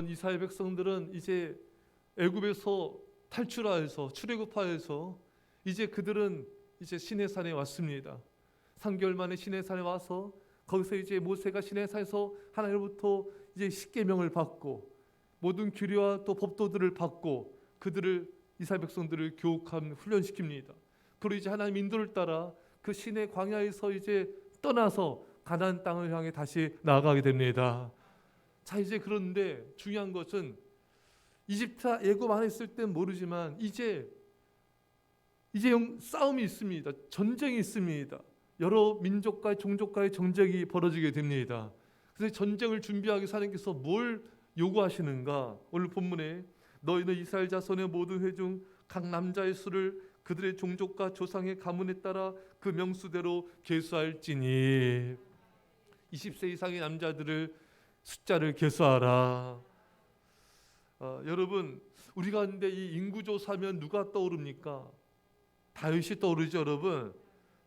이스라엘 백성들은 이제 애굽에서 탈출하여서 출애굽하여서 이제 그들은 이제 시내산에 왔습니다. 3개월 만에 시내산에 와서 거기서 이제 모세가 시내산에서 하나님으로부터 이제 십계명을 받고 모든 규례와 또 법도들을 받고 그들을 이스라엘 백성들을 교육한 훈련시킵니다. 그리고 이제 하나님 인도를 따라 그 시내 광야에서 이제 떠나서 가나안 땅을 향해 다시 나아가게 됩니다. 자, 이제 그런데 중요한 것은 이집트 애굽 안에 있을 땐 모르지만 이제 싸움이 있습니다. 전쟁이 있습니다. 여러 민족과의 종족과의 전쟁이 벌어지게 됩니다. 그래서 전쟁을 준비하기 위해서 하나님께서 뭘 요구하시는가? 오늘 본문에 너희는 이스라엘 자손의 모든 회중 각 남자의 수를 그들의 종족과 조상의 가문에 따라 그 명수대로 계수할지니 20세 이상의 남자들을 숫자를 계수하라. 여러분, 우리 가운데 이 인구조사면 누가 떠오릅니까? 다윗이 떠오르죠, 여러분.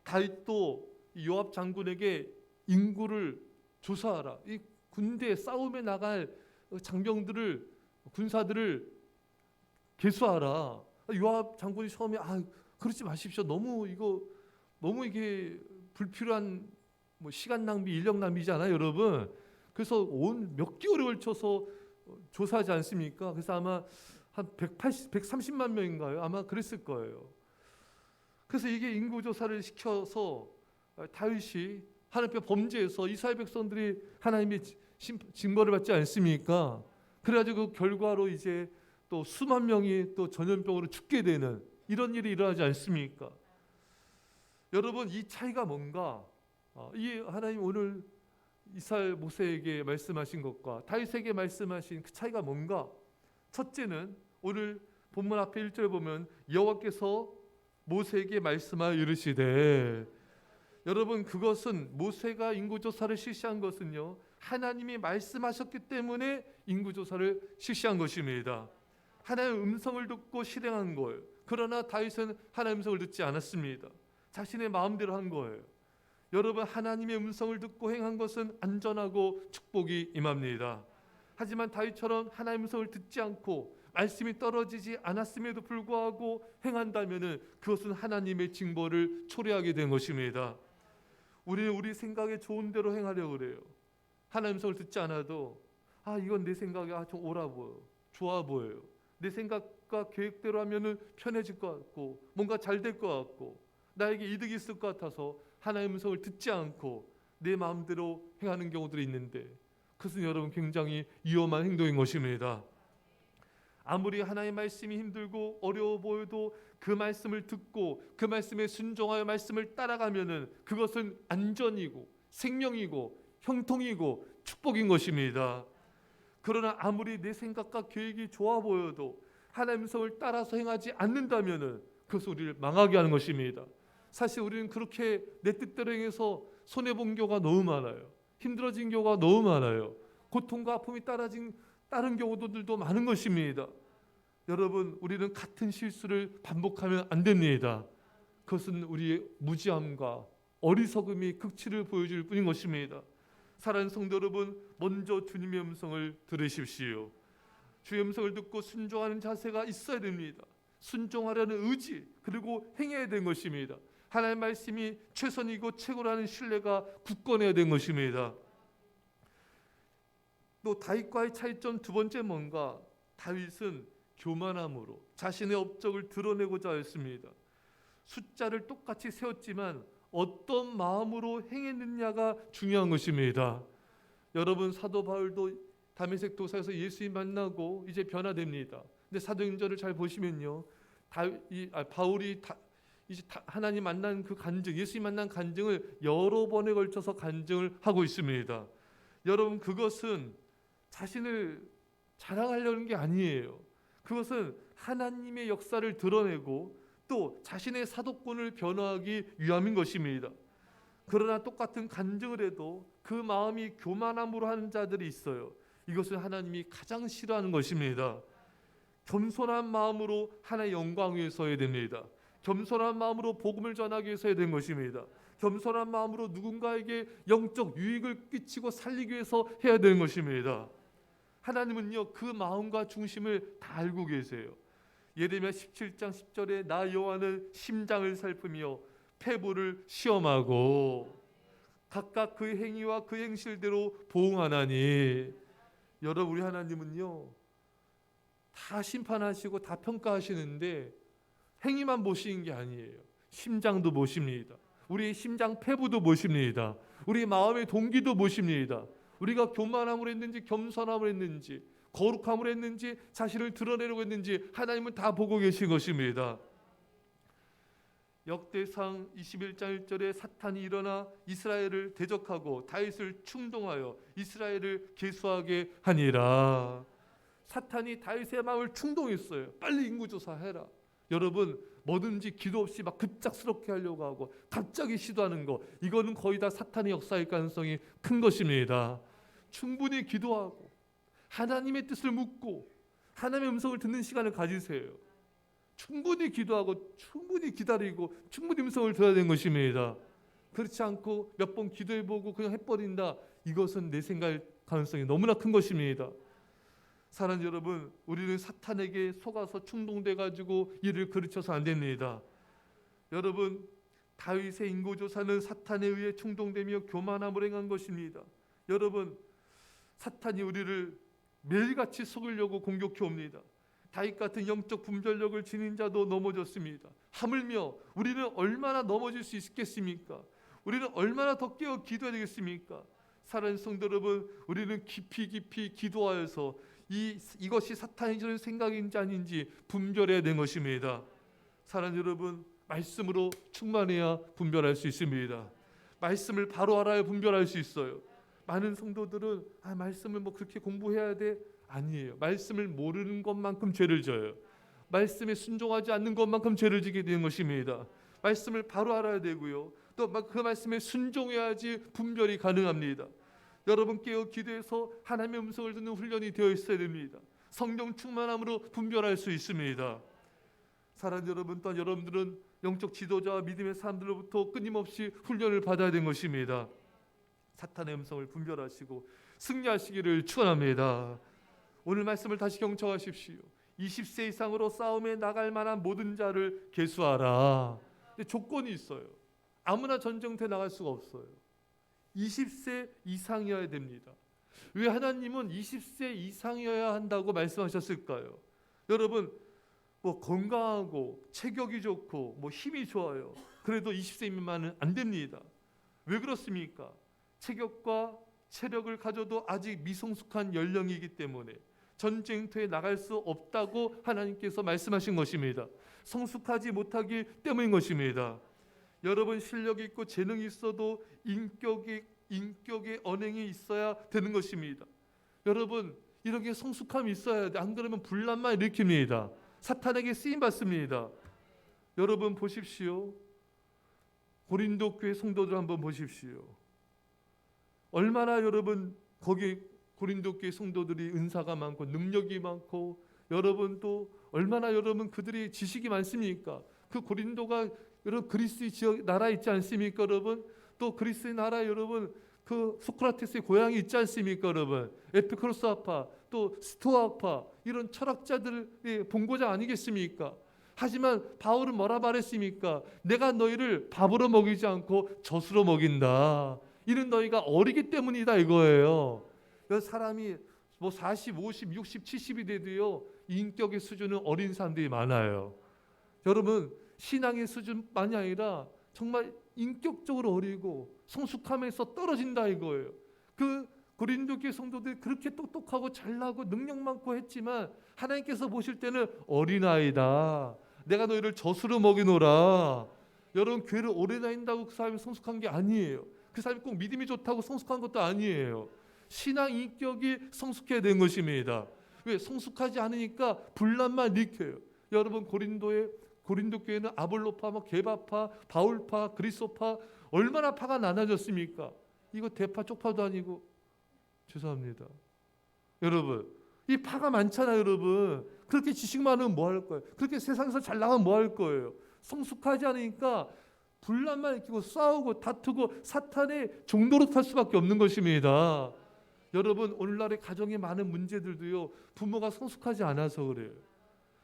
다윗도 요압 장군에게 인구를 조사하라. 이 군대 싸움에 나갈 장병들을 군사들을 계수하라. 요압 장군이 처음에 그러지 마십시오. 너무 이게 불필요한 시간 낭비, 인력 낭비잖아요, 여러분. 그래서 온 몇 개월에 걸쳐서 조사하지 않습니까? 그래서 아마 한 130만 명인가요? 아마 그랬을 거예요. 그래서 이게 인구조사를 시켜서 다윗이 하나님 앞에 범죄해서 이스라엘 백성들이 하나님의 징벌을 받지 않습니까? 그래가지고 그 결과로 이제 또 수만 명이 또 전염병으로 죽게 되는 이런 일이 일어나지 않습니까? 여러분, 이 차이가 뭔가? 이 하나님 오늘 이스라엘 모세에게 말씀하신 것과 다윗에게 말씀하신 그 차이가 뭔가? 첫째는 오늘 본문 앞에 1절에 보면 여호와께서 모세에게 말씀하여 이르시되, 여러분, 그것은 모세가 인구조사를 실시한 것은요, 하나님이 말씀하셨기 때문에 인구조사를 실시한 것입니다. 하나님의 음성을 듣고 실행한 거예요. 그러나 다윗은 하나님의 음성을 듣지 않았습니다. 자신의 마음대로 한 거예요. 여러분, 하나님의 음성을 듣고 행한 것은 안전하고 축복이 임합니다. 하지만 다윗처럼 하나님의 음성을 듣지 않고 말씀이 떨어지지 않았음에도 불구하고 행한다면 그것은 하나님의 징벌을 초래하게 된 것입니다. 우리는 우리 생각에 좋은 대로 행하려고 그래요. 하나님의 음성을 듣지 않아도 이건 내 생각에 좀 옳아 보여, 좋아 보여요. 내 생각과 계획대로 하면 편해질 것 같고 뭔가 잘 될 것 같고 나에게 이득이 있을 것 같아서 하나님의 음성을 듣지 않고 내 마음대로 행하는 경우들이 있는데 그것은 여러분 굉장히 위험한 행동인 것입니다. 아무리 하나님의 말씀이 힘들고 어려워 보여도 그 말씀을 듣고 그 말씀에 순종하여 말씀을 따라가면은 그것은 안전이고 생명이고 형통이고 축복인 것입니다. 그러나 아무리 내 생각과 계획이 좋아 보여도 하나님의 음성을 따라서 행하지 않는다면은 그것은 우리를 망하게 하는 것입니다. 사실 우리는 그렇게 내 뜻대로 행해서 손해본 경우가 너무 많아요. 힘들어진 경우가 너무 많아요. 고통과 아픔이 다른 경우들도 많은 것입니다. 여러분, 우리는 같은 실수를 반복하면 안 됩니다. 그것은 우리의 무지함과 어리석음이 극치를 보여줄 뿐인 것입니다. 사랑하는 성도 여러분, 먼저 주님의 음성을 들으십시오. 주의 음성을 듣고 순종하는 자세가 있어야 됩니다. 순종하려는 의지, 그리고 행해야 되는 것입니다. 하나님의 말씀이 최선이고 최고라는 신뢰가 굳건해야 되는 것입니다. 또 다윗과의 차이점 두 번째 뭔가? 다윗은 교만함으로 자신의 업적을 드러내고자 했습니다. 숫자를 똑같이 세웠지만 어떤 마음으로 행했느냐가 중요한 것입니다. 여러분, 사도 바울도 다메섹 도사에서 예수님 만나고 이제 변화됩니다. 근데 사도행전을 잘 보시면요, 바울이 하나님 만난 그 간증, 예수님 만난 간증을 여러 번에 걸쳐서 간증을 하고 있습니다. 여러분, 그것은 자신을 자랑하려는 게 아니에요. 그것은 하나님의 역사를 드러내고 또 자신의 사도권을 변화하기 위함인 것입니다. 그러나 똑같은 간증을 해도 그 마음이 교만함으로 하는 자들이 있어요. 이것은 하나님이 가장 싫어하는 것입니다. 겸손한 마음으로 하나님의 영광 위에 서야 됩니다. 겸손한 마음으로 복음을 전하기 위해서 해야 된 것입니다. 겸손한 마음으로 누군가에게 영적 유익을 끼치고 살리기 위해서 해야 되는 것입니다. 하나님은요 그 마음과 중심을 다 알고 계세요. 예레미야 17장 10절에 나 여호와는 심장을 살피며 폐부를 시험하고 각각 그 행위와 그 행실대로 보응하나니. 여러분, 우리 하나님은요 다 심판하시고 다 평가하시는데 행위만 보시는 게 아니에요. 심장도 보십니다. 우리의 심장 폐부도 보십니다. 우리 마음의 동기도 보십니다. 우리가 교만함을 했는지 겸손함을 했는지 거룩함을 했는지 자신을 드러내려고 했는지 하나님은 다 보고 계신 것입니다. 역대상 21장 1절에 사탄이 일어나 이스라엘을 대적하고 다윗을 충동하여 이스라엘을 계수하게 하니라. 사탄이 다윗의 마음을 충동했어요. 빨리 인구조사해라. 여러분, 뭐든지 기도 없이 막 급작스럽게 하려고 하고 갑자기 시도하는 거, 이거는 거의 다 사탄의 역사일 가능성이 큰 것입니다. 충분히 기도하고 하나님의 뜻을 묻고 하나님의 음성을 듣는 시간을 가지세요. 충분히 기도하고 충분히 기다리고 충분히 음성을 들어야 되는 것입니다. 그렇지 않고 몇 번 기도해보고 그냥 해버린다, 이것은 내 생각일 가능성이 너무나 큰 것입니다. 사랑하는 여러분, 우리는 사탄에게 속아서 충동돼가지고 일을 그르쳐서 안 됩니다. 여러분, 다윗의 인고조사는 사탄에 의해 충동되며 교만함을 행한 것입니다. 여러분, 사탄이 우리를 매일같이 속이려고 공격해 옵니다. 다윗 같은 영적 분별력을 지닌 자도 넘어졌습니다. 하물며 우리는 얼마나 넘어질 수 있겠습니까? 우리는 얼마나 더 깨어 기도해야 되겠습니까? 사랑하는 성도 여러분, 우리는 깊이 기도하여서 이것이 사탄이 주는 생각인지 아닌지 분별해야 되는 것입니다. 사랑하는 여러분, 말씀으로 충만해야 분별할 수 있습니다. 말씀을 바로 알아야 분별할 수 있어요. 많은 성도들은 말씀을 뭐 그렇게 공부해야 돼? 아니에요. 말씀을 모르는 것만큼 죄를 져요. 말씀에 순종하지 않는 것만큼 죄를 지게 되는 것입니다. 말씀을 바로 알아야 되고요. 또 그 말씀에 순종해야지 분별이 가능합니다. 여러분, 깨어 기도해서 하나님의 음성을 듣는 훈련이 되어 있어야 됩니다. 성령 충만함으로 분별할 수 있습니다. 사랑하는 여러분, 또한 여러분들은 영적 지도자와 믿음의 사람들로부터 끊임없이 훈련을 받아야 되는 것입니다. 사탄의 음성을 분별하시고 승리하시기를 축원합니다. 오늘 말씀을 다시 경청하십시오. 20세 이상으로 싸움에 나갈 만한 모든 자를 계수하라. 근데 조건이 있어요. 아무나 전쟁터에 나갈 수가 없어요. 20세 이상이어야 됩니다. 왜 하나님은 20세 이상이어야 한다고 말씀하셨을까요? 여러분, 뭐 건강하고 체격이 좋고 뭐 힘이 좋아요, 그래도 20세이면은 안 됩니다. 왜 그렇습니까? 체격과 체력을 가져도 아직 미성숙한 연령이기 때문에 전쟁터에 나갈 수 없다고 하나님께서 말씀하신 것입니다. 성숙하지 못하기 때문인 것입니다. 여러분, 실력이 있고 재능이 있어도 인격의 언행이 있어야 되는 것입니다. 여러분, 이렇게 성숙함이 있어야 돼. 안 그러면 분란만 일으킵니다. 사탄에게 쓰임 받습니다. 여러분 보십시오. 고린도 교회 성도들 한번 보십시오. 얼마나 여러분 거기 고린도 교회 성도들이 은사가 많고 능력이 많고, 여러분 또 얼마나 여러분 그들이 지식이 많습니까? 그 고린도가 여러분 그리스의 지역 나라에 있지 않습니까? 여러분 또 그리스의 나라에 여러분 그 소크라테스의 고향이 있지 않습니까? 여러분 에피크로스아파 또 스토아파 이런 철학자들의 본고장 아니겠습니까? 하지만 바울은 뭐라 말했습니까? 내가 너희를 밥으로 먹이지 않고 젖으로 먹인다. 이는 너희가 어리기 때문이다 이거예요. 사람이 뭐 40, 50, 60, 70이 돼도요 인격의 수준은 어린 사람들이 많아요. 여러분, 신앙의 수준만이 아니라 정말 인격적으로 어리고 성숙함에서 떨어진다 이거예요. 그 고린도 교회 성도들이 그렇게 똑똑하고 잘나고 능력 많고 했지만 하나님께서 보실 때는 어린아이다. 내가 너희를 젖으로 먹이노라. 여러분, 교회를 오래 다닌다고 그 사람이 성숙한 게 아니에요. 그 사람이 꼭 믿음이 좋다고 성숙한 것도 아니에요. 신앙 인격이 성숙해야 되는 것입니다. 왜? 성숙하지 않으니까 분란만 일으켜요. 여러분, 고린도 교회는 아볼로파, 게바파, 바울파, 그리스도파 얼마나 파가 나눠졌습니까? 이거 대파 쪽파도 아니고, 죄송합니다. 여러분, 이 파가 많잖아요. 여러분, 그렇게 지식 많으면 뭐 할 거예요? 그렇게 세상에서 잘 나가면 뭐 할 거예요? 성숙하지 않으니까 분란만 일으키고 싸우고 다투고 사탄의 종노릇 할 수밖에 없는 것입니다. 여러분 오늘날의 가정의 많은 문제들도요, 부모가 성숙하지 않아서 그래요.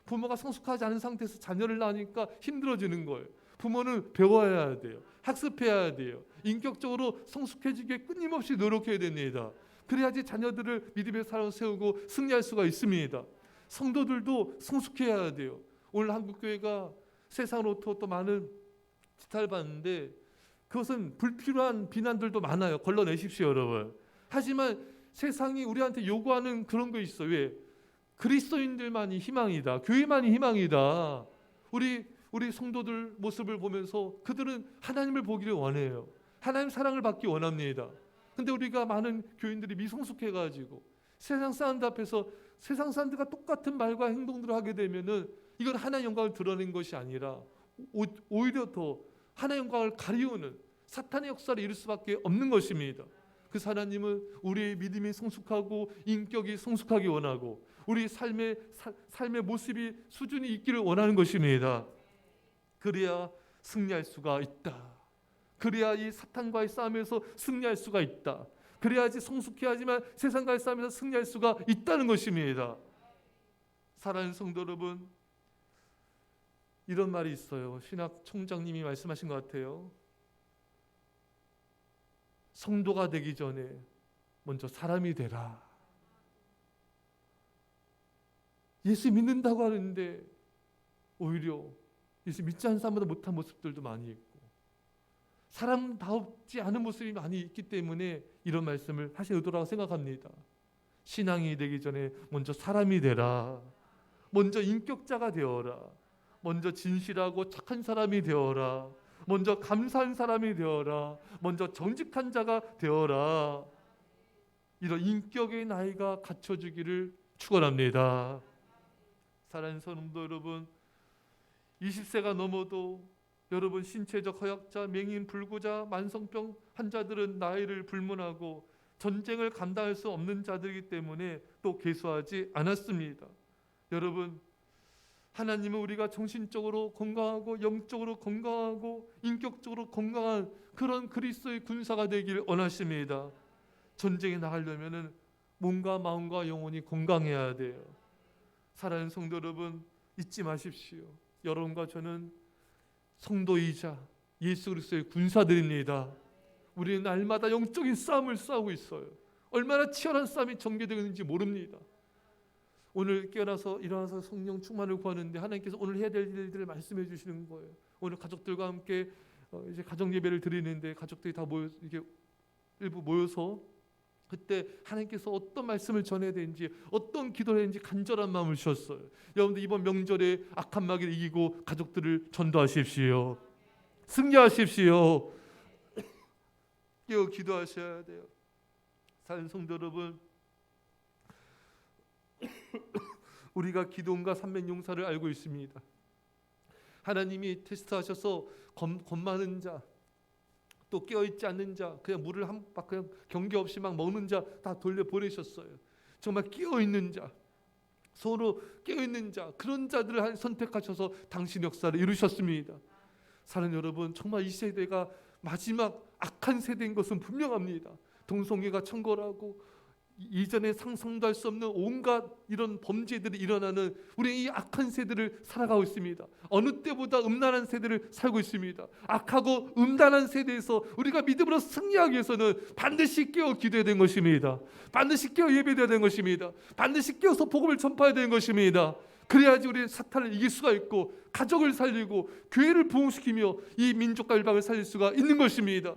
부모가 성숙하지 않은 상태에서 자녀를 낳으니까 힘들어지는 거예요. 부모는 배워야 돼요. 학습해야 돼요. 인격적으로 성숙해지게 끊임없이 노력해야 됩니다. 그래야지 자녀들을 믿음의 사람으로 세우고 승리할 수가 있습니다. 성도들도 성숙해야 돼요. 오늘 한국교회가 세상으로부터 또 많은 지탄을 받는데 그것은 불필요한 비난들도 많아요. 걸러내십시오, 여러분. 하지만 세상이 우리한테 요구하는 그런 거 있어요. 왜? 그리스도인들만이 희망이다. 교회만이 희망이다. 우리 성도들 모습을 보면서 그들은 하나님을 보기를 원해요. 하나님 사랑을 받기 원합니다. 근데 우리가 많은 교인들이 미성숙해가지고 세상 사람들 앞에서 세상 사람들과 똑같은 말과 행동들을 하게 되면은 이건 하나님의 영광을 드러낸 것이 아니라 오히려 더 하나님의 영광을 가리우는 사탄의 역사를 이룰 수밖에 없는 것입니다. 그 하나님은 우리의 믿음이 성숙하고 인격이 성숙하기 원하고 우리 삶의 모습이 수준이 있기를 원하는 것입니다. 그래야 승리할 수가 있다. 그래야 이 사탄과의 싸움에서 승리할 수가 있다. 그래야지 성숙해야지만 세상과의 싸움에서 승리할 수가 있다는 것입니다. 사랑하는 성도 여러분, 이런 말이 있어요. 신학 총장님이 말씀하신 것 같아요. 성도가 되기 전에 먼저 사람이 되라. 예수 믿는다고 하는데 오히려 예수 믿지 않는 사람보다 못한 모습들도 많이 있고 사람다웠지 않은 모습이 많이 있기 때문에 이런 말씀을 하신 의도라고 생각합니다. 신앙이 되기 전에 먼저 사람이 되라. 먼저 인격자가 되어라. 먼저 진실하고 착한 사람이 되어라. 먼저 감사한 사람이 되어라. 먼저 정직한 자가 되어라. 이런 인격의 나이가 갖춰지기를 축원합니다. 사랑하는 성도 여러분, 20세가 넘어도 여러분 신체적 허약자, 맹인, 불구자, 만성병 환자들은 나이를 불문하고 전쟁을 감당할 수 없는 자들이기 때문에 또 계수하지 않았습니다. 여러분, 하나님은 우리가 정신적으로 건강하고 영적으로 건강하고 인격적으로 건강한 그런 그리스도의 군사가 되기를 원하십니다. 전쟁에 나가려면은 몸과 마음과 영혼이 건강해야 돼요. 사랑하는 성도 여러분, 잊지 마십시오. 여러분과 저는 성도이자 예수 그리스도의 군사들입니다. 우리는 날마다 영적인 싸움을 싸우고 있어요. 얼마나 치열한 싸움이 전개되고 있는지 모릅니다. 오늘 깨어나서 일어나서 성령 충만을 구하는데 하나님께서 오늘 해야 될 일들을 말씀해 주시는 거예요. 오늘 가족들과 함께 이제 가정 예배를 드리는데 가족들이 다 일부 모여서 그때 하나님께서 어떤 말씀을 전해야 되는지 어떤 기도를 해야 되는지 간절한 마음을 주셨어요. 여러분들 이번 명절에 악한 마귀를 이기고 가족들을 전도하십시오. 승리하십시오. 깨어 기도하셔야 돼요. 사랑하는 성도 여러분, 우리가 기도원과 삼면용사를 알고 있습니다. 하나님이 테스트하셔서 겁 많은 자, 또 깨어있지 않는 자, 그냥 물을 그냥 경계 없이 막 먹는 자 다 돌려보내셨어요. 정말 깨어있는 자, 서로 깨어있는 자, 그런 자들을 선택하셔서 당신 역사를 이루셨습니다. 사랑하는 여러분, 정말 이 세대가 마지막 악한 세대인 것은 분명합니다. 동성애가 창궐하고 이전에 상상도 할 수 없는 온갖 이런 범죄들이 일어나는 우리 이 악한 세대를 살아가고 있습니다. 어느 때보다 음란한 세대를 살고 있습니다. 악하고 음란한 세대에서 우리가 믿음으로 승리하기 위해서는 반드시 깨어 기도해야 되는 것입니다. 반드시 깨어 예배해야 되는 것입니다. 반드시 깨어서 복음을 전파해야 되는 것입니다. 그래야지 우리 사탄을 이길 수가 있고 가족을 살리고 교회를 부흥시키며 이 민족과 일방을 살릴 수가 있는 것입니다.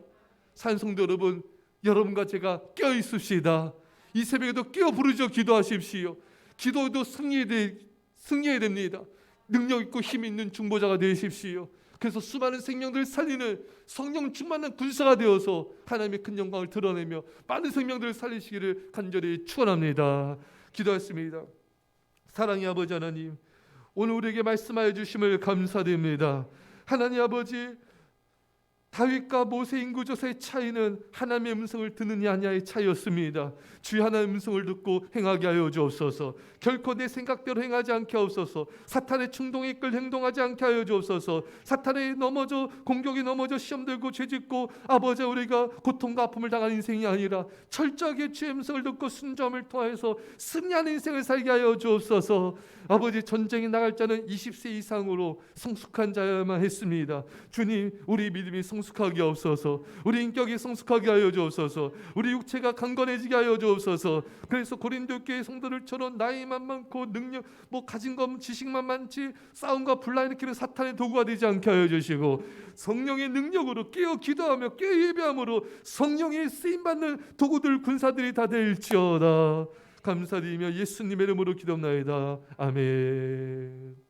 산성도 여러분, 여러분과 제가 깨어 있읍시다. 이 새벽에도 깨어 부르짖어 기도하십시오. 기도도 승리해야 됩니다. 능력 있고 힘 있는 중보자가 되십시오. 그래서 수많은 생명들을 살리는 성령 충만한 군사가 되어서 하나님의 큰 영광을 드러내며 많은 생명들을 살리시기를 간절히 축원합니다. 기도하겠습니다. 사랑의 아버지 하나님, 오늘 우리에게 말씀하여 주심을 감사드립니다. 하나님 아버지, 다윗과 모세 인구조사의 차이는 하나님의 음성을 듣느냐 아니냐의 차이였습니다. 주의 하나님의 음성을 듣고 행하게 하여 주옵소서. 결코 내 생각대로 행하지 않게 하옵소서. 사탄의 충동에 이끌 행동하지 않게 하여 주옵소서. 사탄에 넘어져 공격에 넘어져 시험 들고 죄짓고 아버지 우리가 고통과 아픔을 당한 인생이 아니라 철저하게 주의 음성을 듣고 순종을 통해서 승리하는 인생을 살게 하여 주옵소서. 아버지 전쟁에 나갈 자는 20세 이상으로 성숙한 자야만 했습니다. 주님 우리 믿음이 성숙하게 하옵소서. 우리 인격이 성숙하게 하여 주옵소서. 우리 육체가 강건해지게 하여 주옵소서. 그래서 고린도 교회 성도들처럼 나이만 많고 능력 가진 것 지식만 많지 싸움과 분란일으키는 사탄의 도구가 되지 않게 하여 주시고 성령의 능력으로 깨어 기도하며 깨어 예배함으로 성령의 쓰임받는 도구들 군사들이 다 될지어다. 감사드리며 예수님의 이름으로 기도합나이다. 아멘.